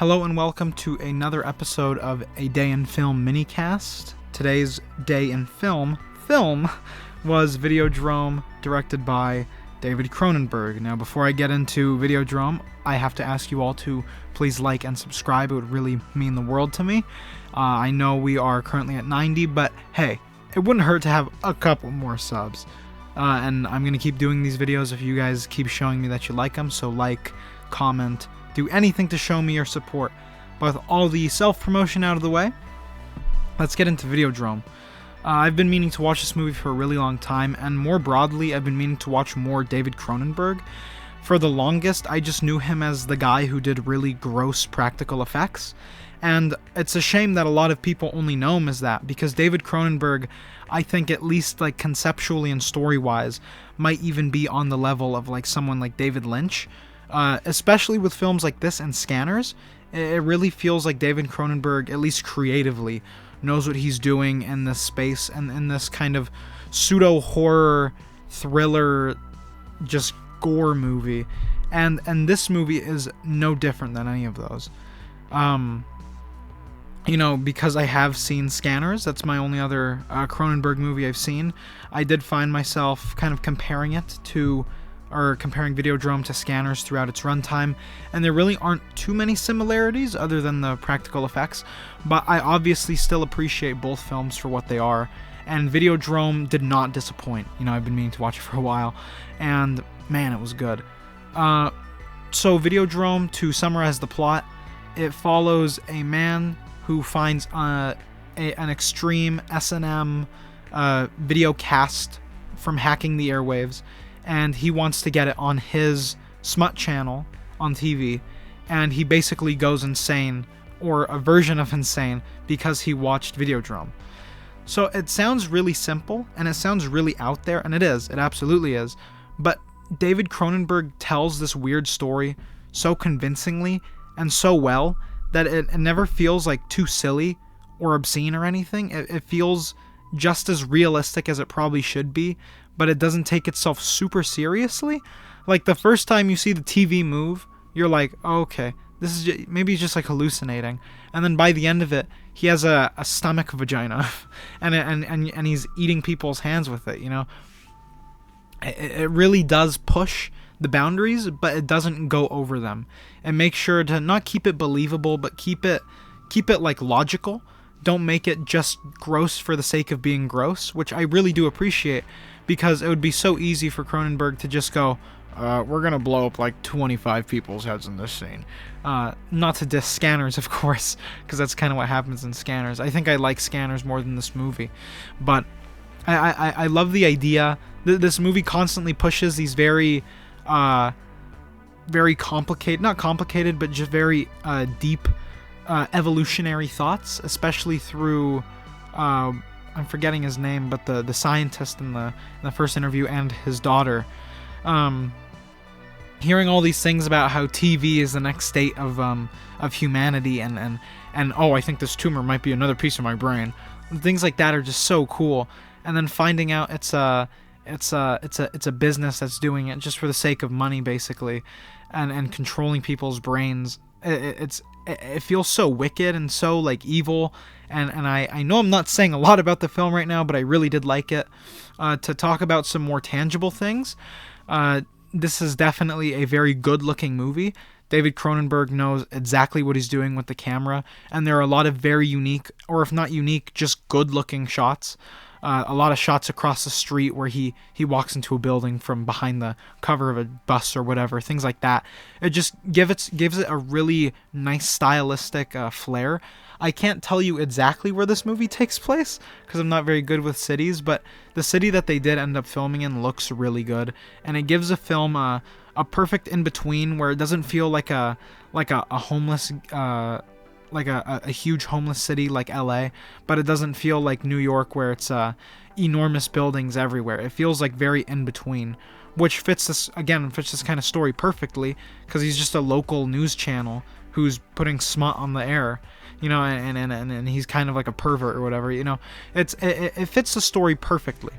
Hello and welcome to another episode of A Day in Film MiniCast. Today's Day in Film was Videodrome, directed by David Cronenberg. Now, before I get into Videodrome, I have to ask you all to please like and subscribe. It would really mean the world to me. I know we are currently at 90, but hey, it wouldn't hurt to have a couple more subs. And I'm going to keep doing these videos if you guys keep showing me that you like them, so like, comment, do anything to show me your support. But with all the self-promotion out of the way, let's get into Videodrome. I've been meaning to watch this movie for a really long time, and more broadly, I've been meaning to watch more David Cronenberg. For the longest, I just knew him as the guy who did really gross practical effects, and it's a shame that a lot of people only know him as that, because David Cronenberg, I think at least like conceptually and story-wise, might even be on the level of like someone like David Lynch. Especially with films like this and Scanners, it really feels like David Cronenberg, at least creatively, knows what he's doing in this space and in this kind of pseudo-horror, thriller, just gore movie. And this movie is no different than any of those. You know, because I have seen Scanners, that's my only other Cronenberg movie I've seen, I did find myself kind of comparing Videodrome to Scanners throughout its runtime, and there really aren't too many similarities other than the practical effects, but I obviously still appreciate both films for what they are, and Videodrome did not disappoint. You know, I've been meaning to watch it for a while, and man, it was good. So Videodrome, to summarize the plot, it follows a man who finds an extreme S&M video cast from hacking the airwaves, and he wants to get it on his smut channel on TV, and he basically goes insane, or a version of insane, because he watched Videodrome. So it sounds really simple, and it sounds really out there, and it is, it absolutely is, but David Cronenberg tells this weird story so convincingly and so well that it never feels like too silly or obscene or anything. It feels just as realistic as it probably should be, but it doesn't take itself super seriously. Like, the first time you see the TV move, you're like, oh, okay, this is just, maybe he's just like hallucinating. And then by the end of it, he has a stomach vagina, and he's eating people's hands with it. You know, it really does push the boundaries, but it doesn't go over them. And make sure to not keep it believable, but keep it like logical. Don't make it just gross for the sake of being gross, which I really do appreciate, because it would be so easy for Cronenberg to just go, we're gonna blow up like 25 people's heads in this scene. Not to diss Scanners, of course, because that's kind of what happens in Scanners. I think I like Scanners more than this movie, but I love the idea. This movie constantly pushes these very complicated, not complicated, but just very deep evolutionary thoughts, especially through I'm forgetting his name, but the scientist in the first interview and his daughter, hearing all these things about how TV is the next state of humanity, and oh, I think this tumor might be another piece of my brain. Things like that are just so cool, and then finding out it's a business that's doing it just for the sake of money, basically, and controlling people's brains. It feels so wicked and so like evil, and I know I'm not saying a lot about the film right now, but I really did like it. To talk about some more tangible things, this is definitely a very good looking movie. David Cronenberg knows exactly what he's doing with the camera, and there are a lot of very unique, or if not unique, just good looking shots. A lot of shots across the street where he walks into a building from behind the cover of a bus or whatever, things like that. It just gives it a really nice stylistic flair. I can't tell you exactly where this movie takes place, because I'm not very good with cities, but the city that they did end up filming in looks really good, and it gives a film a perfect in-between where it doesn't feel like a homeless like a huge homeless city like LA, but it doesn't feel like New York where it's enormous buildings everywhere. It feels like very in between, which fits this kind of story perfectly, because he's just a local news channel who's putting smut on the air, you know, and he's kind of like a pervert or whatever, you know. It fits the story perfectly.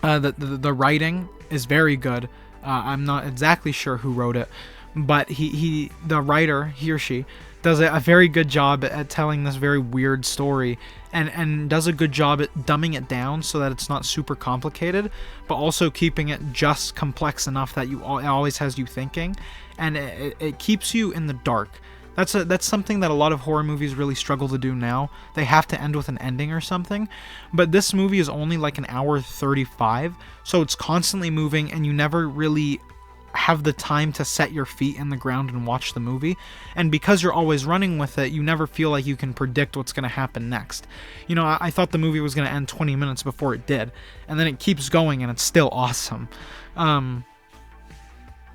The writing is very good. I'm not exactly sure who wrote it, but the writer, he or she, does a very good job at telling this very weird story, and does a good job at dumbing it down so that it's not super complicated, but also keeping it just complex enough that it always has you thinking, and it keeps you in the dark. That's something that a lot of horror movies really struggle to do now. They have to end with an ending or something, but this movie is only like an hour 35, so it's constantly moving, and you never really have the time to set your feet in the ground and watch the movie. And because you're always running with it, you never feel like you can predict what's going to happen next. You know, I thought the movie was going to end 20 minutes before it did, and then it keeps going, and it's still awesome.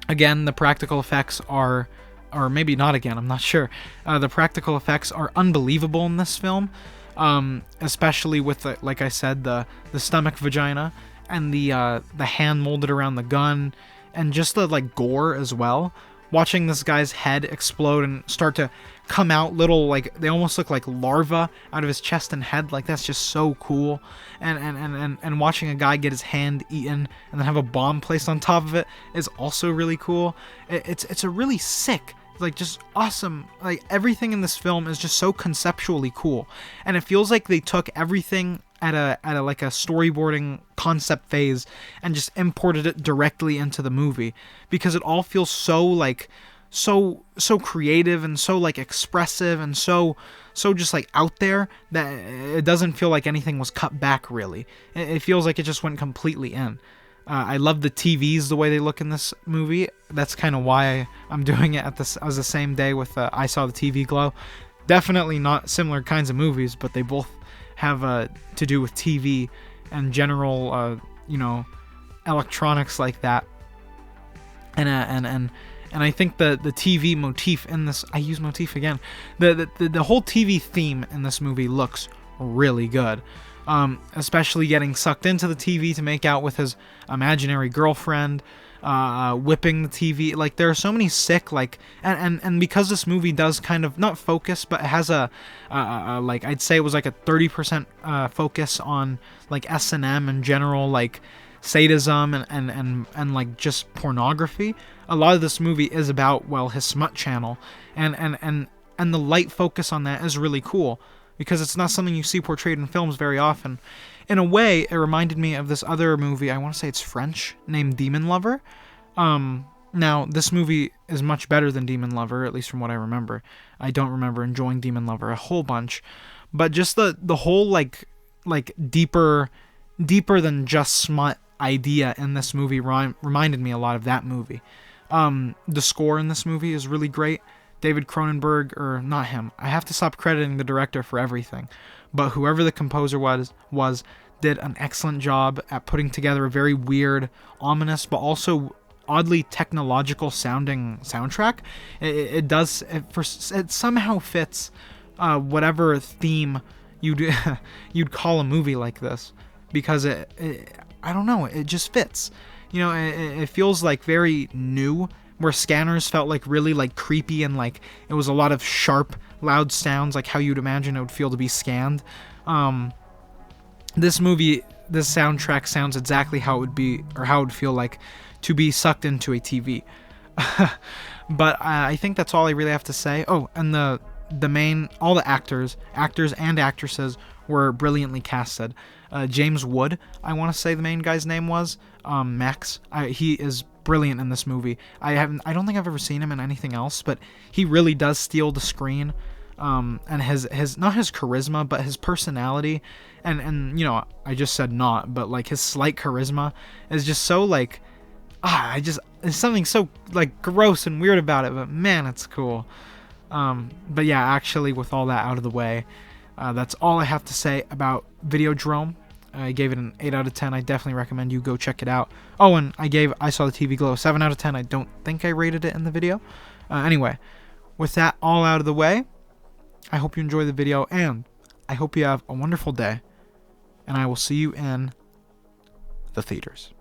Again, the practical effects are, or maybe not again, I'm not sure. The practical effects are unbelievable in this film, especially with, like I said, the stomach vagina, and the hand molded around the gun, and just the like gore as well. Watching this guy's head explode and start to come out little, like, they almost look like larvae out of his chest and head, like, that's just so cool. And watching a guy get his hand eaten and then have a bomb placed on top of it is also really cool. It's a really sick, like, just awesome, like, everything in this film is just so conceptually cool, and it feels like they took everything at a like a storyboarding concept phase and just imported it directly into the movie, because it all feels so like so creative and so like expressive and so just like out there that it doesn't feel like anything was cut back really. It feels like it just went completely in. I love the TVs, the way they look in this movie. That's kind of why I'm doing it as the same day with I Saw the TV Glow. Definitely not similar kinds of movies, but they both have to do with TV and general, electronics like that. And I think the TV motif in this, I use motif again, the whole TV theme in this movie looks really good. Especially getting sucked into the TV to make out with his imaginary girlfriend, whipping the TV. Like, there are so many sick, like, and because this movie does kind of not focus, but it has a like, I'd say it was like a 30% focus on like S&M and general like sadism and like just pornography. A lot of this movie is about, well, his smut channel, and the light focus on that is really cool, because it's not something you see portrayed in films very often. In a way, it reminded me of this other movie, I want to say it's French, named Demon Lover. Now, this movie is much better than Demon Lover, at least from what I remember. I don't remember enjoying Demon Lover a whole bunch, but just the whole like deeper than just smut idea in this movie reminded me a lot of that movie. The score in this movie is really great. David Cronenberg, or not him, I have to stop crediting the director for everything, but whoever the composer was did an excellent job at putting together a very weird, ominous, but also oddly technological sounding soundtrack. It somehow fits whatever theme you'd call a movie like this, because I don't know, it just fits. You know, it feels like very new, where Scanners felt like really like creepy and like it was a lot of sharp, loud sounds, like how you'd imagine it would feel to be scanned. This soundtrack sounds exactly how it would be, or how it would feel like to be sucked into a TV. But I think that's all I really have to say. Oh, and all the actors and actresses were brilliantly casted. James Wood, I want to say the main guy's name was, Max. He is brilliant in this movie. I don't think I've ever seen him in anything else, but he really does steal the screen. And his not his charisma, but his personality, and you know, I just said not, but like his slight charisma is just so like, there's something so like gross and weird about it, but man, it's cool. But yeah, actually, with all that out of the way, that's all I have to say about Videodrome. I gave it an 8 out of 10. I definitely recommend you go check it out. Oh, and I Saw the TV Glow 7 out of 10. I don't think I rated it in the video. Anyway, with that all out of the way, I hope you enjoy the video, and I hope you have a wonderful day, and I will see you in the theaters.